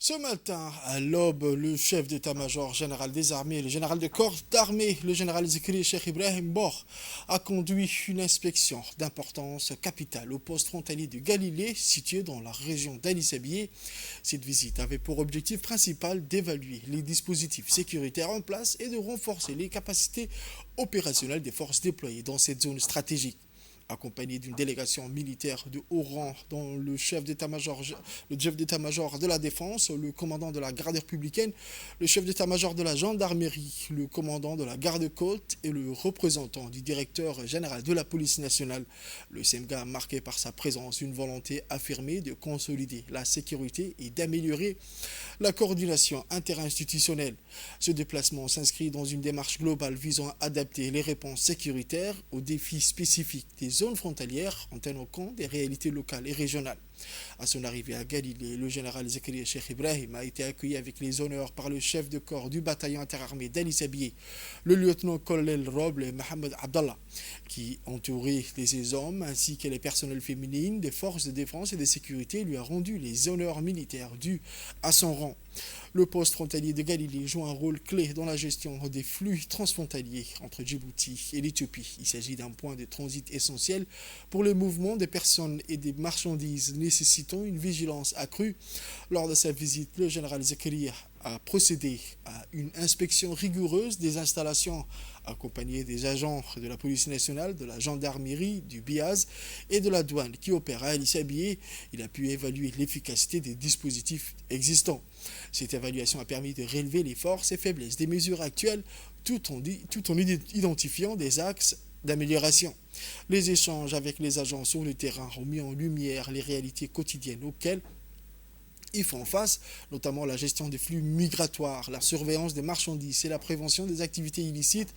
Ce matin, à l'aube, le chef d'état-major général des armées, le général de corps d'armée, le général Zikri Cheikh Ibrahim Bor, a conduit une inspection d'importance capitale au poste frontalier de Galilée, situé dans la région d'Ali-Sabié. Cette visite avait pour objectif principal d'évaluer les dispositifs sécuritaires en place et de renforcer les capacités opérationnelles des forces déployées dans cette zone stratégique accompagné d'une délégation militaire de haut rang dont le chef d'état-major de la défense, le commandant de la garde républicaine, le chef d'état-major de la gendarmerie, le commandant de la garde-côte et le représentant du directeur général de la police nationale. Le SEMGA a marqué par sa présence une volonté affirmée de consolider la sécurité et d'améliorer la coordination interinstitutionnelle. Ce déplacement s'inscrit dans une démarche globale visant à adapter les réponses sécuritaires aux défis spécifiques des zones frontalières en tenant compte des réalités locales et régionales. À son arrivée à Galilée, le général Zakaria Cheikh Ibrahim a été accueilli avec les honneurs par le chef de corps du bataillon interarmé d'Ali Sabié, le lieutenant-colonel Roble Mohamed Abdallah, qui, entouré de ses hommes ainsi que les personnels féminines des forces de défense et de sécurité, lui a rendu les honneurs militaires dus à son rang. Le poste frontalier de Galilée joue un rôle clé dans la gestion des flux transfrontaliers entre Djibouti et l'Éthiopie. Il s'agit d'un point de transit essentiel pour le mouvement des personnes et des marchandises nécessitant une vigilance accrue. Lors de sa visite, le général Zakaria a procédé à une inspection rigoureuse des installations accompagné des agents de la police nationale, de la gendarmerie, du BIAZ et de la douane qui opèrent à Ali Sabié. Il a pu évaluer l'efficacité des dispositifs existants. Cette évaluation a permis de relever les forces et faiblesses des mesures actuelles tout en identifiant des axes d'amélioration. Les échanges avec les agents sur le terrain ont mis en lumière les réalités quotidiennes auxquelles ils font face, notamment la gestion des flux migratoires, la surveillance des marchandises et la prévention des activités illicites.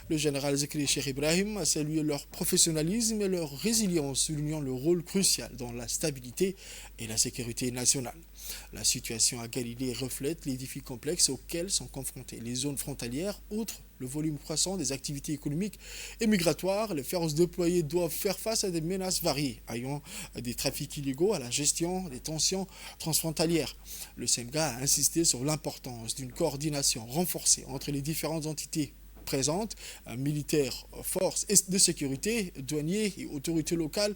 Le général Zikri Cheikh Ibrahim a salué leur professionnalisme et leur résilience, soulignant le rôle crucial dans la stabilité et la sécurité nationale. La situation à Galilée reflète les défis complexes auxquels sont confrontées les zones frontalières. Outre le volume croissant des activités économiques et migratoires, les forces déployées doivent faire face à des menaces variées, allant des trafics illégaux à la gestion des tensions transfrontalières. Le SEMGA a insisté sur l'importance d'une coordination renforcée entre les différentes entités présentes, militaires, forces de sécurité, douaniers et autorités locales